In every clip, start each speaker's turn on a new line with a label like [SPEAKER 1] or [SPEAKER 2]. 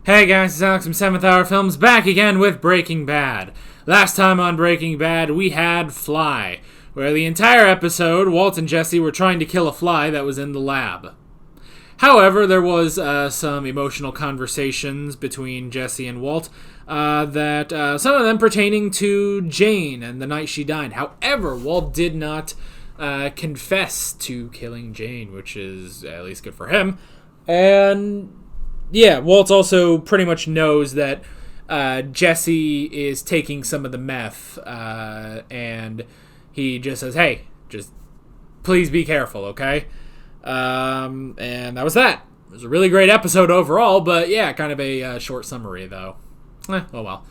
[SPEAKER 1] Hey guys, it's Alex from 7th Hour Films back again with Breaking Bad. Last time on Breaking Bad, we had Fly, where the entire episode, Walt and Jesse were trying to kill a fly that was in the lab. However, there was some emotional conversations between Jesse and Walt, that some of them pertaining to Jane and the night she died. However, Walt did not confess to killing Jane, which is at least good for him. And yeah, Walt also pretty much knows that Jesse is taking some of the meth, and he just says, hey, just please be careful, okay? And that was that. It was a really great episode overall, but yeah, kind of a short summary, though. Oh well.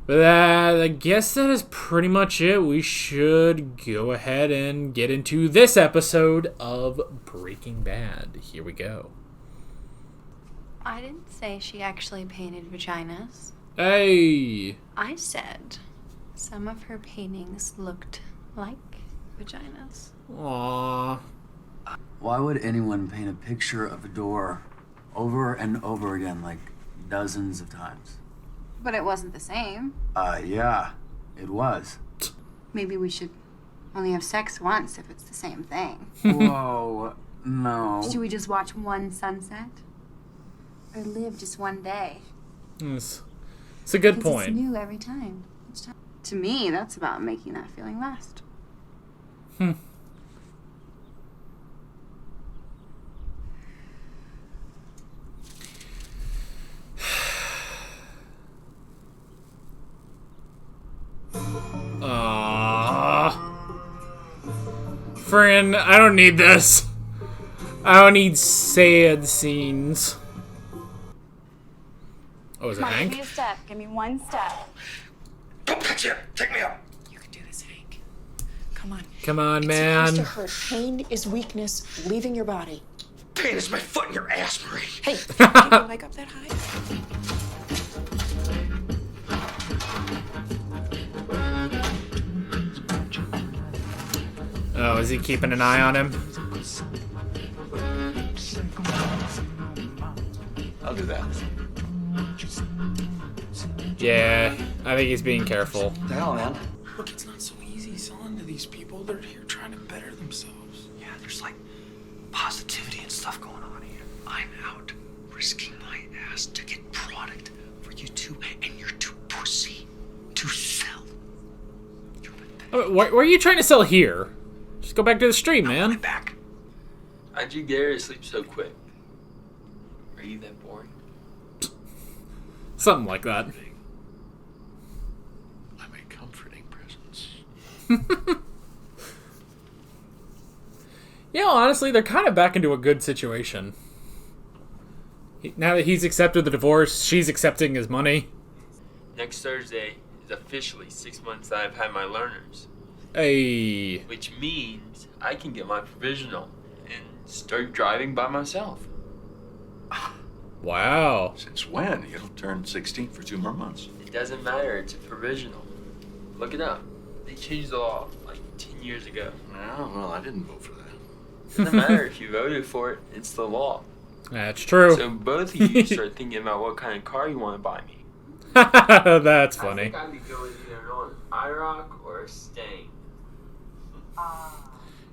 [SPEAKER 1] But I guess that is pretty much it. We should go ahead and get into this episode of Breaking Bad. Here we go.
[SPEAKER 2] I didn't say she actually painted vaginas.
[SPEAKER 1] Hey!
[SPEAKER 2] I said some of her paintings looked like vaginas.
[SPEAKER 1] Aww.
[SPEAKER 3] Why would anyone paint a picture of a door over and over again, like dozens of times?
[SPEAKER 2] But it wasn't the same.
[SPEAKER 3] Yeah, it was.
[SPEAKER 2] Maybe we should only have sex once if it's the same thing.
[SPEAKER 3] Whoa, no.
[SPEAKER 2] Should we just watch one sunset? Or live just one day?
[SPEAKER 1] It's a good
[SPEAKER 2] Because
[SPEAKER 1] point.
[SPEAKER 2] It's new every time. Each time. To me, that's about making that feeling last.
[SPEAKER 1] Friend, I don't need this. I don't need sad scenes. Oh, is it Hank?
[SPEAKER 4] Give me a step. Give me one step.
[SPEAKER 5] Don't touch it. Take me up.
[SPEAKER 6] You can do this, Hank. Come on.
[SPEAKER 1] Come on,
[SPEAKER 6] It's
[SPEAKER 1] man.
[SPEAKER 6] supposed to hurt. Pain is weakness leaving your body.
[SPEAKER 5] Pain is my foot in your ass, Marie.
[SPEAKER 6] Hey, can your leg up that high?
[SPEAKER 1] Oh, is he keeping an eye on him?
[SPEAKER 5] I'll do that.
[SPEAKER 1] Yeah, I think he's being careful.
[SPEAKER 3] What the hell, man?
[SPEAKER 7] Look, it's not so easy selling to these people. They're here trying to better themselves.
[SPEAKER 5] Yeah, there's like positivity and stuff going on here. I'm out risking my ass to get product for you two, and you're too pussy to sell.
[SPEAKER 1] Why are you trying to sell here? Just go back to the street, man.
[SPEAKER 5] Back.
[SPEAKER 8] How'd you get her to sleep so quick? Are you that boring?
[SPEAKER 1] Something like that.
[SPEAKER 7] I'm a comforting presence.
[SPEAKER 1] You know, honestly, they're kind of back into a good situation. Now that he's accepted the divorce, she's accepting his money.
[SPEAKER 8] Next Thursday is officially 6 months that I've had my learners.
[SPEAKER 1] Hey.
[SPEAKER 8] Which means I can get my provisional and start driving by myself.
[SPEAKER 1] Wow.
[SPEAKER 7] Since when? You'll turn 16 for 2 more months.
[SPEAKER 8] It doesn't matter, it's a provisional. Look it up. They changed the law like 10 years ago.
[SPEAKER 7] Oh, well, I didn't vote for that.
[SPEAKER 8] It doesn't matter if you voted for it, it's the law.
[SPEAKER 1] That's true.
[SPEAKER 8] So both of you start thinking about what kind of car you want to buy me.
[SPEAKER 1] That's funny.
[SPEAKER 8] I think I'd be going either on an IROC or a Stang.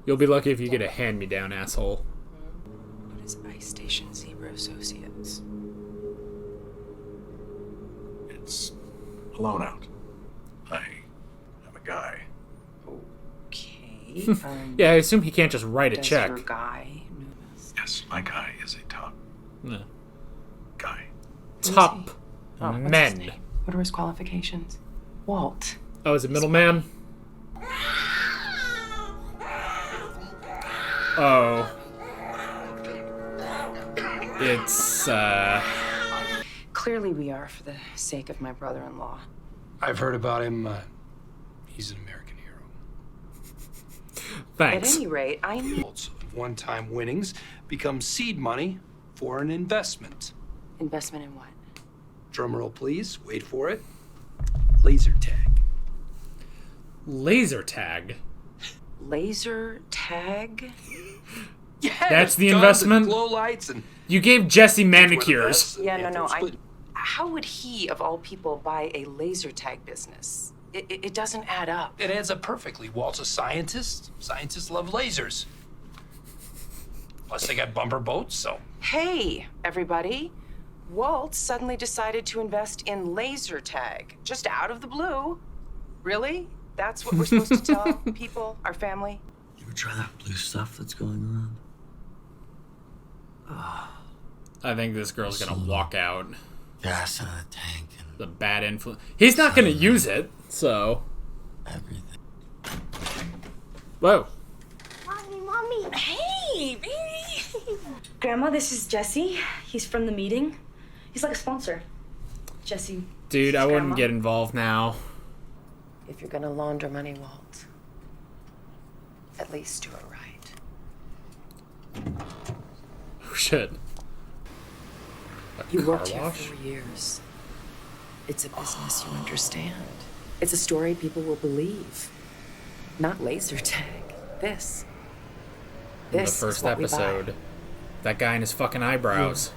[SPEAKER 1] You'll be lucky if you get a hand-me-down, asshole.
[SPEAKER 6] What is Ice Station Zebra Associates?
[SPEAKER 7] It's a loan out. I am a guy.
[SPEAKER 6] Okay.
[SPEAKER 1] Yeah, I assume he can't just write a
[SPEAKER 6] does
[SPEAKER 1] check.
[SPEAKER 6] your guy know this?
[SPEAKER 7] Yes, my guy is a top
[SPEAKER 1] Yeah.
[SPEAKER 7] guy.
[SPEAKER 1] Top
[SPEAKER 6] Oh, what's his
[SPEAKER 1] men.
[SPEAKER 6] name? What are his qualifications? Walt.
[SPEAKER 1] Oh, is it middleman? Oh. It's,
[SPEAKER 6] Clearly we are for the sake of my brother-in-law.
[SPEAKER 9] I've heard about him. He's an American hero.
[SPEAKER 1] thanks.
[SPEAKER 6] At any rate, I need
[SPEAKER 9] One-time winnings become seed money for an investment.
[SPEAKER 6] investment in what?
[SPEAKER 9] Drumroll, please. Wait for it. Laser tag.
[SPEAKER 1] Laser tag?
[SPEAKER 6] Laser tag?
[SPEAKER 9] Yeah,
[SPEAKER 1] That's the
[SPEAKER 9] guns
[SPEAKER 1] investment?
[SPEAKER 9] And glow lights and
[SPEAKER 1] You gave Jesse manicures.
[SPEAKER 6] Yeah, no.
[SPEAKER 9] Split.
[SPEAKER 6] How would he, of all people, buy a laser tag business? It doesn't add up.
[SPEAKER 9] It adds up perfectly. Walt's a scientist. Scientists love lasers. Plus, they got bumper boats, so.
[SPEAKER 6] Hey, everybody. Walt suddenly decided to invest in laser tag, just out of the blue. Really? That's what we're supposed to tell people, our family?
[SPEAKER 3] You ever try that blue stuff that's going around?
[SPEAKER 1] I think this girl's gonna walk out.
[SPEAKER 3] Gas in the tank and
[SPEAKER 1] The bad influence. He's not gonna use it, so.
[SPEAKER 3] everything.
[SPEAKER 1] Whoa.
[SPEAKER 4] Mommy. Hey, baby. Grandma, this is Jesse. He's from the meeting. He's like a sponsor. Jesse.
[SPEAKER 1] Dude,
[SPEAKER 4] this
[SPEAKER 1] I
[SPEAKER 4] is
[SPEAKER 1] wouldn't
[SPEAKER 4] Grandma.
[SPEAKER 1] get involved now.
[SPEAKER 6] If you're gonna launder money, Walt, at least do it right.
[SPEAKER 1] Oh, shit.
[SPEAKER 6] You
[SPEAKER 1] car
[SPEAKER 6] worked here
[SPEAKER 1] wash?
[SPEAKER 6] 4 years. It's a business you understand. It's a story people will believe. Not laser tag. This.
[SPEAKER 1] In the
[SPEAKER 6] This is
[SPEAKER 1] first
[SPEAKER 6] what we buy.
[SPEAKER 1] episode. That guy and his fucking eyebrows.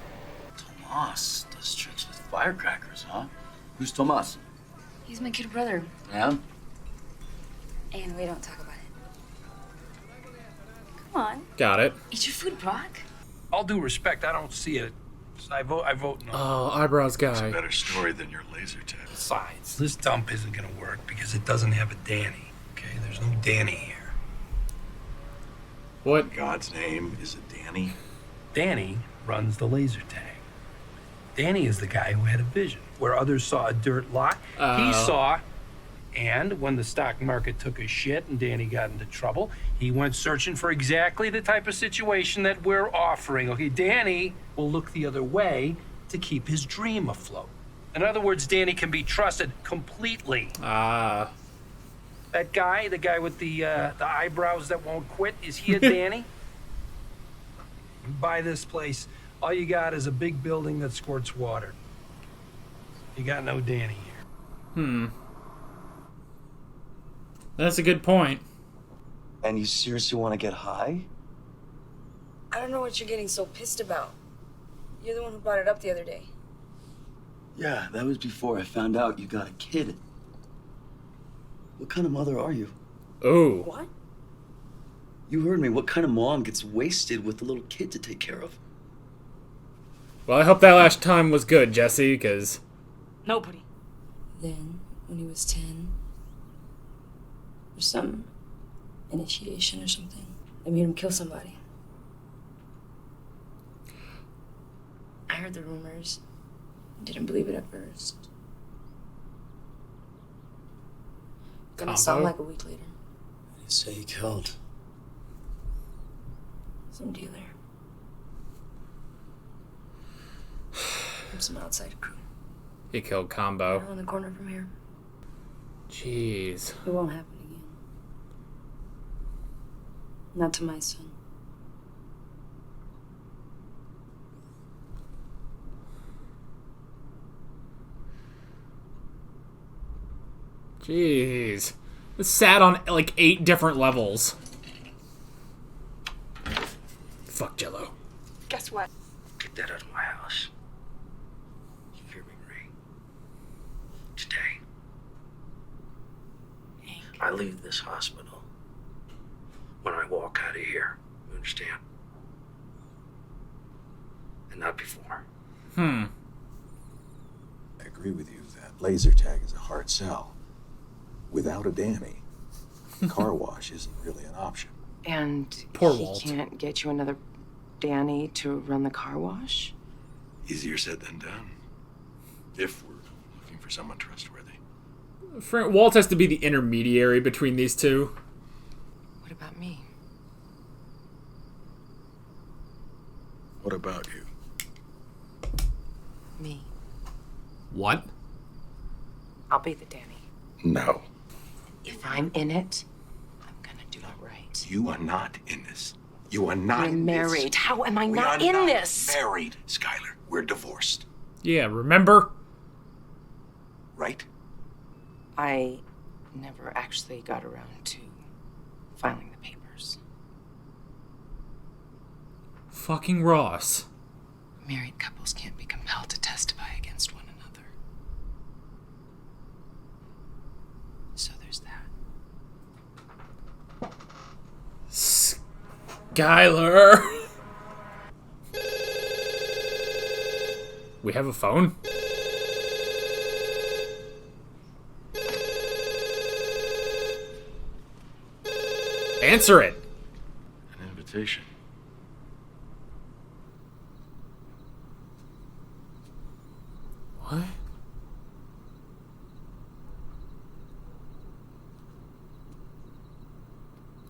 [SPEAKER 3] Tomas does tricks with firecrackers, huh? Who's Tomas?
[SPEAKER 4] He's my kid brother.
[SPEAKER 3] Yeah?
[SPEAKER 4] And we don't talk about it. Come on.
[SPEAKER 1] Got it.
[SPEAKER 4] Eat your food, Brock.
[SPEAKER 9] All due respect, I don't see it. I vote no.
[SPEAKER 1] Oh, eyebrows guy.
[SPEAKER 7] Better story than your laser tag.
[SPEAKER 9] Besides, this dump isn't gonna work because it doesn't have a Danny. Okay, there's no Danny here.
[SPEAKER 1] What?
[SPEAKER 7] God's name is a Danny.
[SPEAKER 9] Danny runs the laser tag. Danny is the guy who had a vision. Where others saw a dirt lot, he saw. And when the stock market took a shit and Danny got into trouble, he went searching for exactly the type of situation that we're offering. Okay, Danny will look the other way to keep his dream afloat. In other words, Danny can be trusted completely.
[SPEAKER 1] Ah.
[SPEAKER 9] That guy, the guy with the eyebrows that won't quit, is he a Danny? You buy this place, all you got is a big building that squirts water. You got no Danny here.
[SPEAKER 1] That's a good point.
[SPEAKER 5] And you seriously want to get high?
[SPEAKER 4] I don't know what you're getting so pissed about. You're the one who brought it up the other day.
[SPEAKER 3] Yeah, that was before I found out you got a kid. What kind of mother are you?
[SPEAKER 1] Oh.
[SPEAKER 4] What?
[SPEAKER 3] You heard me. What kind of mom gets wasted with a little kid to take care of?
[SPEAKER 1] Well, I hope that last time was good, Jesse, because...
[SPEAKER 4] Nobody. Then, when he was 10, or some initiation or something, I made him kill somebody. I heard the rumors. Didn't believe it at first. Then I saw him
[SPEAKER 1] Combo?
[SPEAKER 4] like a week later.
[SPEAKER 3] You say you killed.
[SPEAKER 4] Some dealer. From some outside crew.
[SPEAKER 1] He killed Combo.
[SPEAKER 4] Around the corner from here.
[SPEAKER 1] Jeez.
[SPEAKER 4] It won't happen again. Not to my son.
[SPEAKER 1] Jeez. It's sad on like 8 different levels. Fuck Jello.
[SPEAKER 6] Guess what?
[SPEAKER 5] Get that out of my house. You hear me, Ray? Today, I leave this hospital. When I walk out of here, you understand? And not before.
[SPEAKER 7] I agree with you that laser tag is a hard sell. Without a Danny, car wash isn't really an option.
[SPEAKER 6] And
[SPEAKER 1] Poor
[SPEAKER 6] he
[SPEAKER 1] Walt.
[SPEAKER 6] can't get you another Danny to run the car wash?
[SPEAKER 7] Easier said than done. If we're looking for someone trustworthy.
[SPEAKER 1] Walt has to be the intermediary between these two.
[SPEAKER 6] What about me?
[SPEAKER 7] What about you?
[SPEAKER 6] Me.
[SPEAKER 1] What?
[SPEAKER 6] I'll be the Danny.
[SPEAKER 7] No.
[SPEAKER 6] If I'm in it, I'm gonna do it right.
[SPEAKER 7] You are not in this. You are not
[SPEAKER 6] We're
[SPEAKER 7] in
[SPEAKER 6] married.
[SPEAKER 7] this.
[SPEAKER 6] How am I
[SPEAKER 7] We
[SPEAKER 6] not
[SPEAKER 7] are
[SPEAKER 6] in
[SPEAKER 7] not
[SPEAKER 6] this?
[SPEAKER 7] married, Skylar. We're divorced.
[SPEAKER 1] Yeah, remember?
[SPEAKER 7] Right?
[SPEAKER 6] I never actually got around to filing the papers.
[SPEAKER 1] Fucking Ross.
[SPEAKER 6] Married couples can't be compelled to testify against one another.
[SPEAKER 1] Skyler. We have a phone? Answer it.
[SPEAKER 7] An invitation.
[SPEAKER 1] What?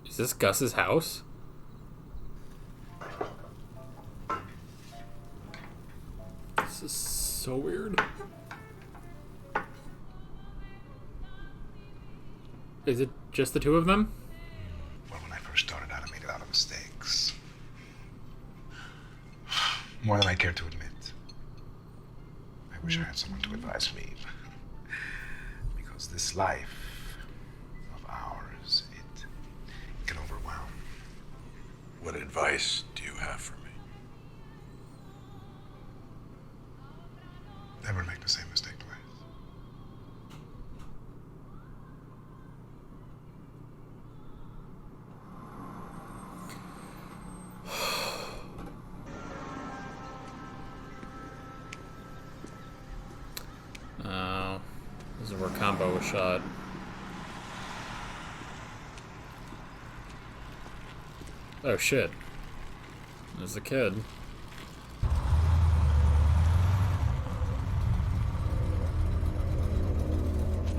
[SPEAKER 1] Is this Gus's house? This is so weird. Is it just the two of them?
[SPEAKER 10] Well, when I first started out, I made a lot of mistakes. More than I care to admit. I wish I had someone to advise me. Because this life of ours, it can overwhelm.
[SPEAKER 7] What advice do you have for me?
[SPEAKER 10] Never make the same mistake twice.
[SPEAKER 1] Oh, this is where Combo was shot. Oh shit. There's a kid.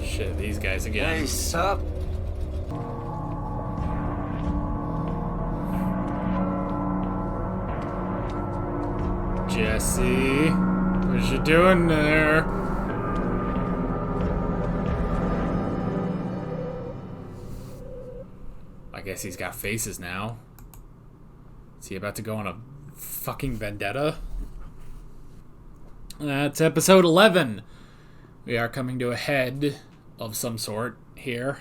[SPEAKER 1] Shit, these guys again.
[SPEAKER 5] Hey, sup?
[SPEAKER 1] Jesse, what you doing there? I guess he's got faces now. Is he about to go on a fucking vendetta? That's episode 11. We are coming to a head of some sort here.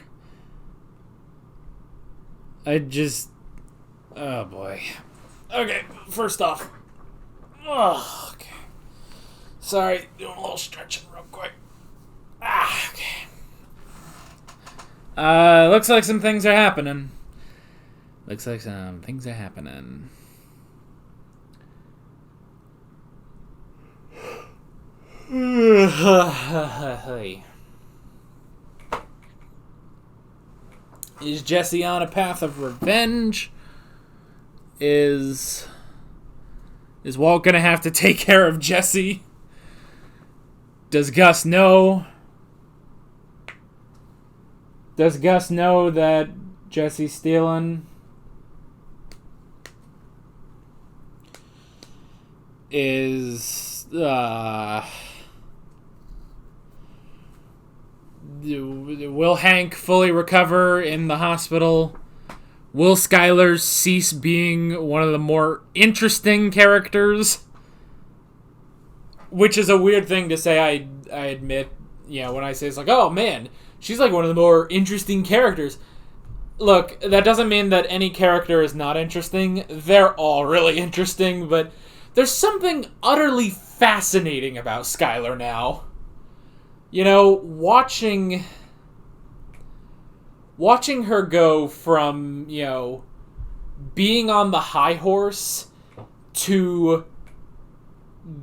[SPEAKER 1] Oh boy. Okay, first off. Oh, okay. Sorry, doing a little stretching real quick. Okay. Looks like some things are happening. Is Jesse on a path of revenge? Is Walt gonna have to take care of Jesse? Does Gus know? Does Gus know that Jesse's stealing? Will Hank fully recover in the hospital? Will Skyler cease being one of the more interesting characters? Which is a weird thing to say, I admit. You know, when I say it's like, oh man, she's like one of the more interesting characters. Look, that doesn't mean that any character is not interesting. They're all really interesting, but there's something utterly fascinating about Skyler now. You know, watching her go from, you know, being on the high horse to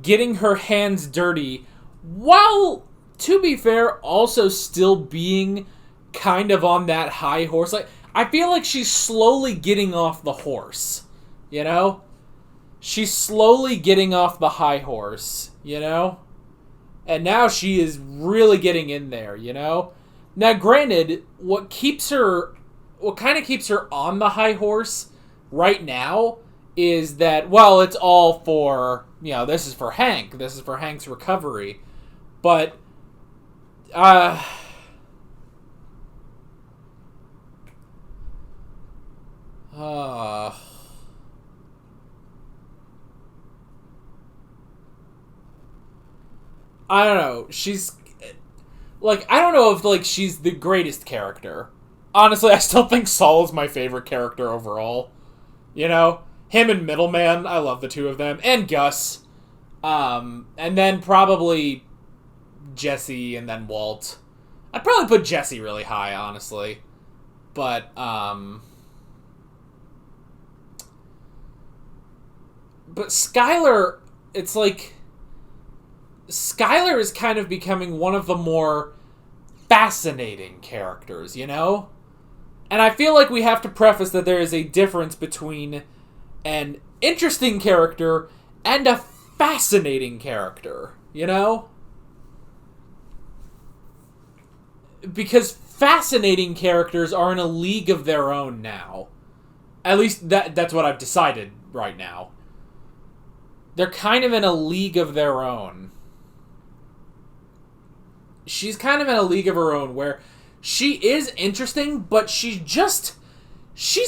[SPEAKER 1] getting her hands dirty while, to be fair, also still being kind of on that high horse. Like, I feel like she's slowly getting off the horse, you know? She's slowly getting off the high horse, you know? And now she is really getting in there, you know? Now, granted, what kind of keeps her on the high horse right now is that, well, it's all for, you know, this is for Hank. This is for Hank's recovery. But, I don't know. She's, like, I don't know if, like, she's the greatest character. Honestly, I still think Saul is my favorite character overall. You know? Him and Middleman, I love the two of them. And Gus. And then probably Jesse and then Walt. I'd probably put Jesse really high, honestly. But, But Skylar, it's like... Skylar is kind of becoming one of the more fascinating characters, you know? And I feel like we have to preface that there is a difference between an interesting character and a fascinating character, you know? Because fascinating characters are in a league of their own now. At least that's what I've decided right now. They're kind of in a league of their own. She's kind of in a league of her own where she is interesting, but she's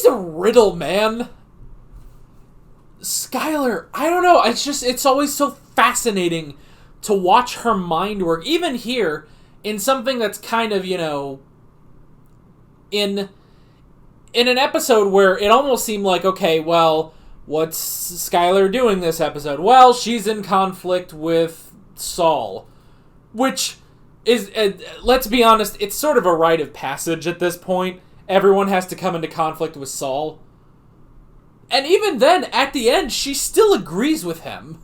[SPEAKER 1] a riddle, man. Skylar, I don't know, it's always so fascinating to watch her mind work. Even here, in something that's kind of, you know, in an episode where it almost seemed like, okay, well, what's Skylar doing this episode? Well, she's in conflict with Saul, which is, let's be honest, it's sort of a rite of passage at this point. Everyone has to come into conflict with Saul. And even then, at the end, she still agrees with him.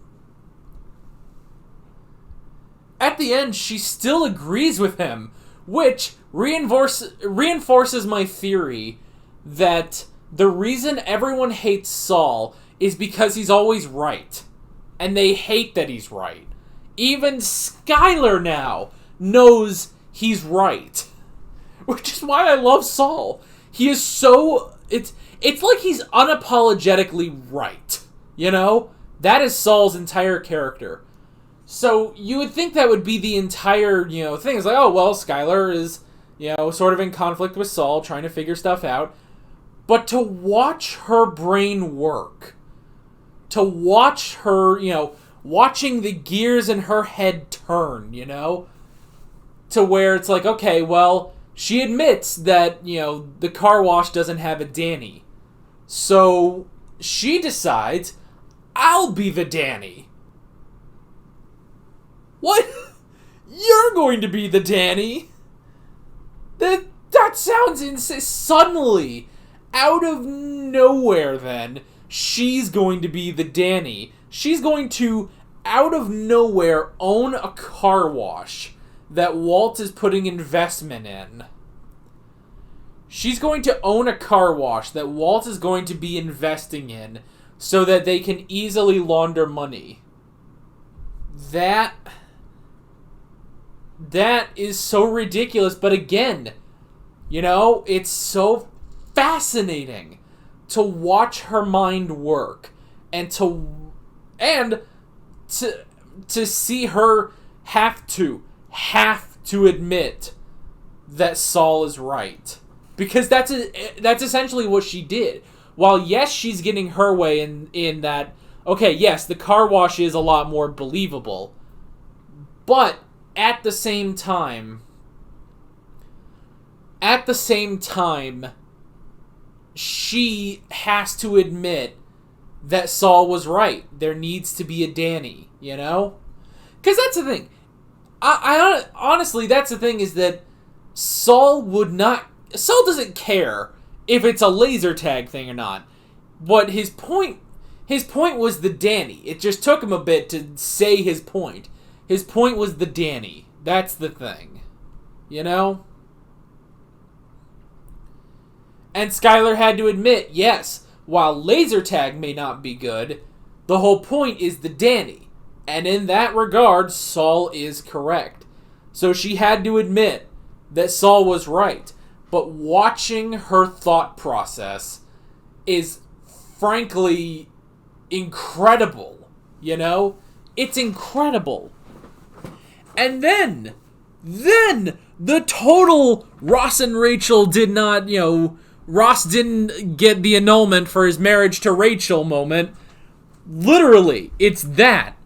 [SPEAKER 1] At the end, she still agrees with him, which reinforces my theory that the reason everyone hates Saul is because he's always right. And they hate that he's right. Even Skylar now knows he's right. Which is why I love Saul. He is so... It's like he's unapologetically right. You know? That is Saul's entire character. So you would think that would be the entire, you know, thing. It's like, oh, well, Skylar is, you know, sort of in conflict with Saul, trying to figure stuff out. But to watch her brain work, to watch her, you know, watching the gears in her head turn, you know, to where it's like, okay, well, she admits that, you know, the car wash doesn't have a Danny. So she decides, I'll be the Danny. What? You're going to be the Danny? That sounds insane. Suddenly, out of nowhere then, she's going to be the Danny. She's going to, out of nowhere, own a car wash that Walt is putting investment in. She's going to own a car wash that Walt is going to be investing in so that they can easily launder money. That is so ridiculous, but again, you know, it's so fascinating to watch her mind work and to see her have to admit that Saul is right. Because that's essentially what she did. While, yes, she's getting her way in that, okay, yes, the car wash is a lot more believable. But, at the same time, she has to admit that Saul was right. There needs to be a Danny, you know? Because that's the thing. I honestly, that's the thing, is that Saul doesn't care if it's a laser tag thing or not. But his point was the Danny. It just took him a bit to say his point. His point was the Danny. That's the thing. You know? And Skylar had to admit, yes, while laser tag may not be good, the whole point is the Danny. And in that regard, Saul is correct. So she had to admit that Saul was right. But watching her thought process is frankly incredible. You know? It's incredible. And then the total Ross and Rachel did not, you know, Ross didn't get the annulment for his marriage to Rachel moment. Literally, it's that.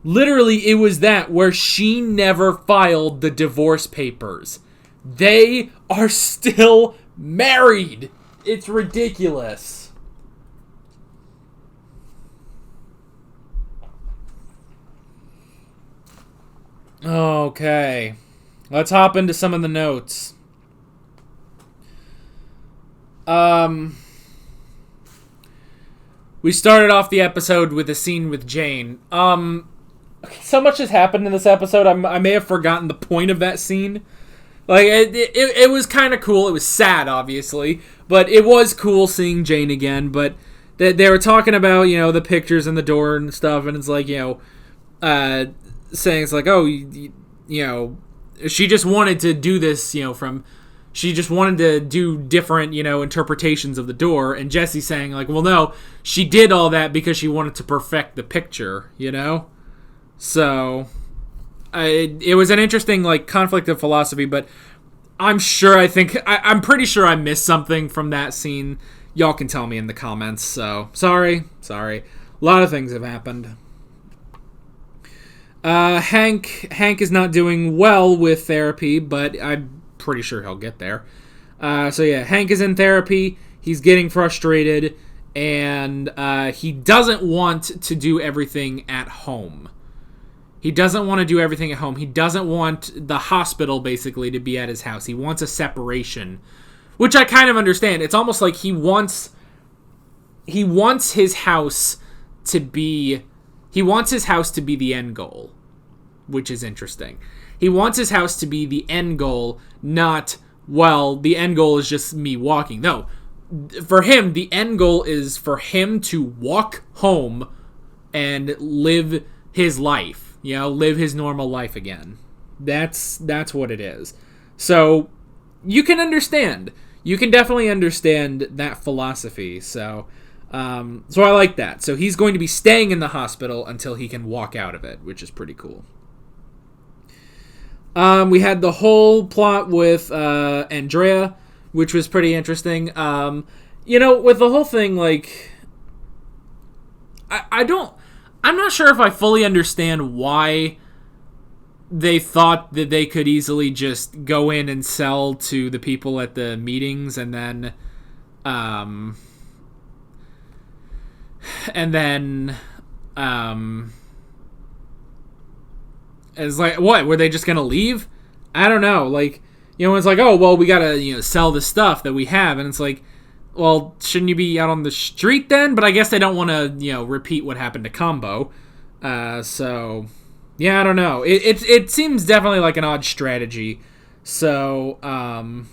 [SPEAKER 1] Literally, it was that where she never filed the divorce papers. They are still married. It's ridiculous. Okay. Let's hop into some of the notes. we started off the episode with a scene with Jane. So much has happened in this episode, I may have forgotten the point of that scene. Like, it was kind of cool. It was sad, obviously, but it was cool seeing Jane again. But they were talking about, the pictures in the door and stuff, and it's like, saying it's like, oh, she just wanted to do this, she just wanted to do different, interpretations of the door, and Jesse's saying, like, well, no, she did all that because she wanted to perfect the picture, So, it was an interesting, like, conflict of philosophy, but I'm pretty sure I missed something from that scene. Y'all can tell me in the comments, so, sorry. A lot of things have happened. Hank is not doing well with therapy, but I'm pretty sure he'll get there. So yeah, Hank is in therapy. He's getting frustrated, and he doesn't want to do everything at home. He doesn't want to do everything at home. He doesn't want the hospital, basically, to be at his house. He wants a separation, which I kind of understand. It's almost like he wants his house to be the end goal, which is interesting. He wants his house to be the end goal, not, well, the end goal is just me walking. No, for him, the end goal is for him to walk home and live his life, live his normal life again. That's what it is. So you can understand. You can definitely understand that philosophy. So I like that. So he's going to be staying in the hospital until he can walk out of it, which is pretty cool. We had the whole plot with Andrea, which was pretty interesting. With the whole thing, like, I'm not sure if I fully understand why they thought that they could easily just go in and sell to the people at the meetings and then it's like, what, were they just gonna leave? I don't know. Like, it's like, oh, well, we gotta, sell the stuff that we have, and it's like, well, shouldn't you be out on the street then? But I guess they don't want to, repeat what happened to Combo. So, yeah, I don't know. It seems definitely like an odd strategy. So yeah.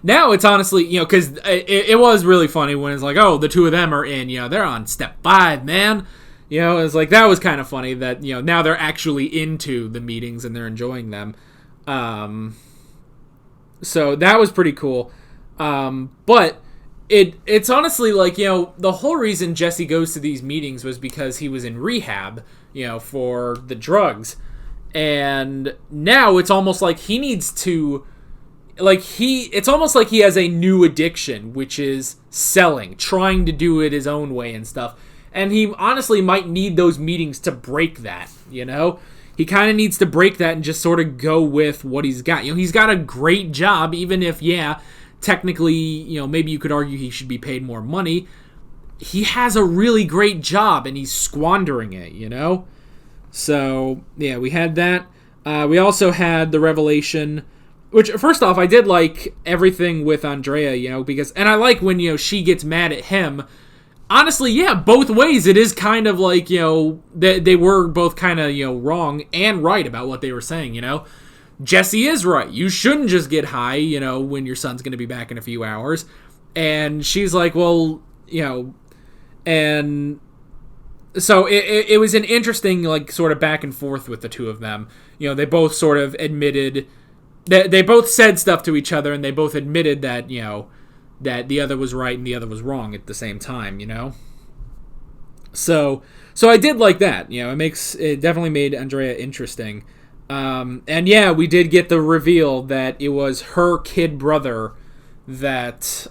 [SPEAKER 1] Now it's honestly, because it was really funny when it's like, oh, the two of them are in, they're on step 5, man. It's like, that was kind of funny that, now they're actually into the meetings and they're enjoying them. So that was pretty cool. But it's honestly like, the whole reason Jesse goes to these meetings was because he was in rehab, for the drugs. And now it's almost like he needs to, it's almost like he has a new addiction, which is selling, trying to do it his own way and stuff. And he honestly might need those meetings to break that, He kind of needs to break that and just sort of go with what he's got. He's got a great job, even if, technically, maybe you could argue he should be paid more money. He has a really great job, and he's squandering it, So, yeah, we had that. We also had the revelation, which, first off, I did like everything with Andrea, because, and I like when, she gets mad at him. Honestly, yeah, both ways. It is kind of like, they were both kind of, wrong and right about what they were saying, Jesse is right. You shouldn't just get high, when your son's going to be back in a few hours. And she's like, well, and so it was an interesting, like, sort of back and forth with the two of them. They both sort of admitted that they both said stuff to each other, and they both admitted that, that the other was right and the other was wrong at the same time, So I did like that, it definitely made Andrea interesting. And yeah, we did get the reveal that it was her kid brother that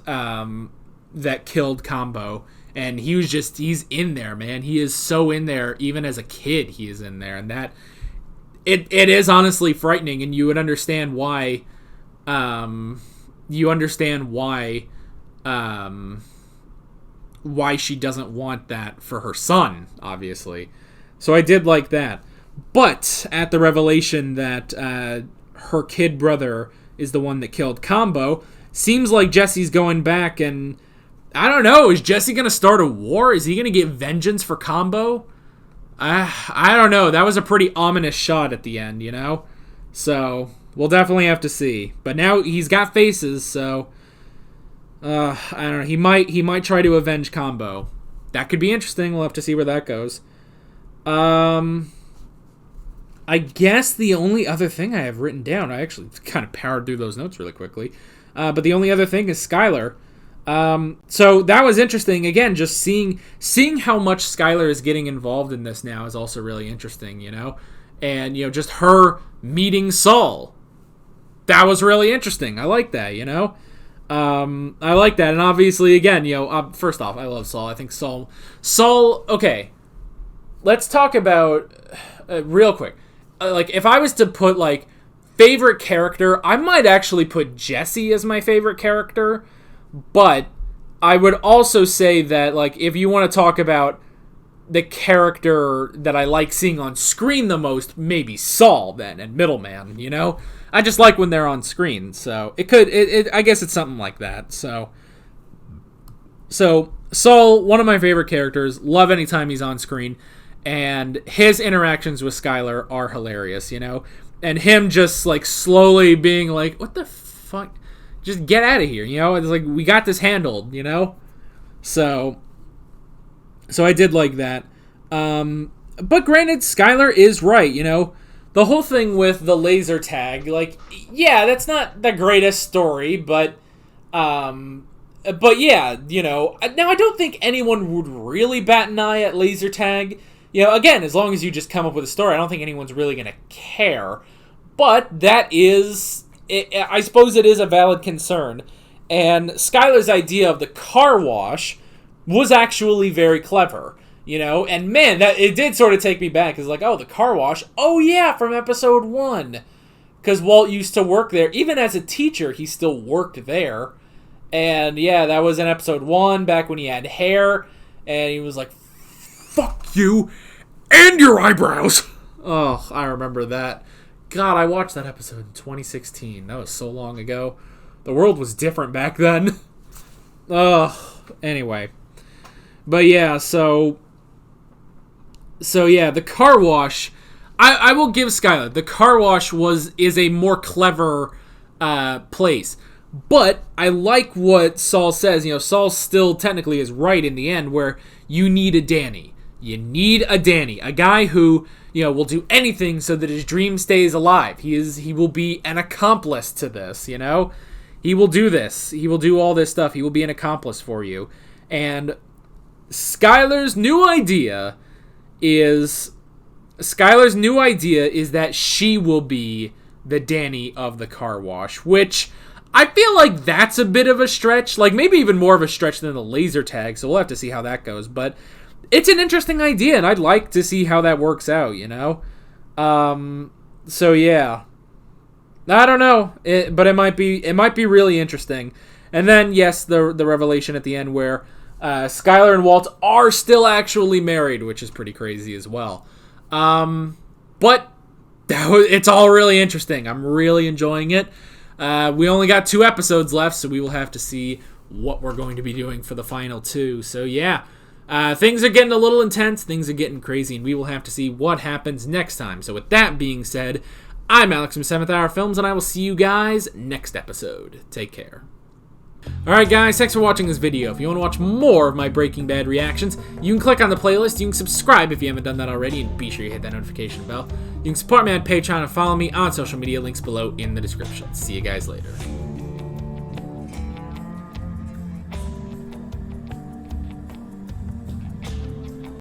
[SPEAKER 1] killed Combo. And he's in there, man. He is so in there. Even as a kid, he is in there. And that, it is honestly frightening. And you would understand why, why she doesn't want that for her son, obviously. So I did like that. But at the revelation that her kid brother is the one that killed Combo, seems like Jesse's going back, and I don't know. Is Jesse going to start a war? Is he going to get vengeance for Combo? I don't know. That was a pretty ominous shot at the end, you know? So, we'll definitely have to see. But now he's got faces, so... I don't know. He might try to avenge Combo. That could be interesting. We'll have to see where that goes. I guess the only other thing I have written down... I actually kind of powered through those notes really quickly. But the only other thing is Skylar. So that was interesting. Again, just seeing how much Skylar is getting involved in this now is also really interesting, you know? And, you know, just her meeting Saul. That was really interesting. I like that, you know? I like that. And obviously, again, you know, first off, I love Saul. I think Saul, okay. Let's talk about, real quick. Like, if I was to put, like, favorite character, I might actually put Jesse as my favorite character. But I would also say that, like, if you want to talk about the character that I like seeing on screen the most, maybe Saul then, and Middleman, you know? I just like when they're on screen, so I guess it's something like that, so Saul, one of my favorite characters, love anytime he's on screen, and his interactions with Skylar are hilarious, you know? And him just, like, slowly being like, what the fuck? Just get out of here, you know? It's like, we got this handled, you know? So I did like that. But granted, Skylar is right, you know? The whole thing with the laser tag, like, yeah, that's not the greatest story, but yeah, you know, now I don't think anyone would really bat an eye at laser tag. You know, again, as long as you just come up with a story, I don't think anyone's really going to care. But that is, I suppose it is a valid concern. And Skylar's idea of the car wash was actually very clever. You know, and man, that it did sort of take me back. It's like, oh, the car wash. Oh, yeah, from episode 1. Because Walt used to work there. Even as a teacher, he still worked there. And yeah, that was in episode 1, back when he had hair. And he was like, fuck you and your eyebrows. Oh, I remember that. God, I watched that episode in 2016. That was so long ago. The world was different back then. Anyway. But yeah, so yeah, the car wash, I will give Skylar, the car wash is a more clever place. But I like what Saul says. You know, Saul still technically is right in the end, where you need a Danny. You need a Danny, a guy who, you know, will do anything so that his dream stays alive. He will be an accomplice to this, you know? He will do this. He will do all this stuff. He will be an accomplice for you. And Skylar's new idea is that she will be the Danny of the car wash, which I feel like that's a bit of a stretch, like maybe even more of a stretch than the laser tag, so we'll have to see how that goes, but it's an interesting idea, and I'd like to see how that works out, you know? So yeah. I don't know, but it might be really interesting. And then, yes, the revelation at the end where Skylar and Walt are still actually married, which is pretty crazy as well. But it's all really interesting. I'm really enjoying it. We only got 2 episodes left, so we will have to see what we're going to be doing for the final 2. So yeah, things are getting a little intense. Things are getting crazy, and we will have to see what happens next time. So with that being said, I'm Alex from 7th Hour Films, and I will see you guys next episode. Take care. Alright guys, thanks for watching this video. If you want to watch more of my Breaking Bad reactions, you can click on the playlist, you can subscribe if you haven't done that already, and be sure you hit that notification bell. You can support me on Patreon and follow me on social media, links below in the description. See you guys later.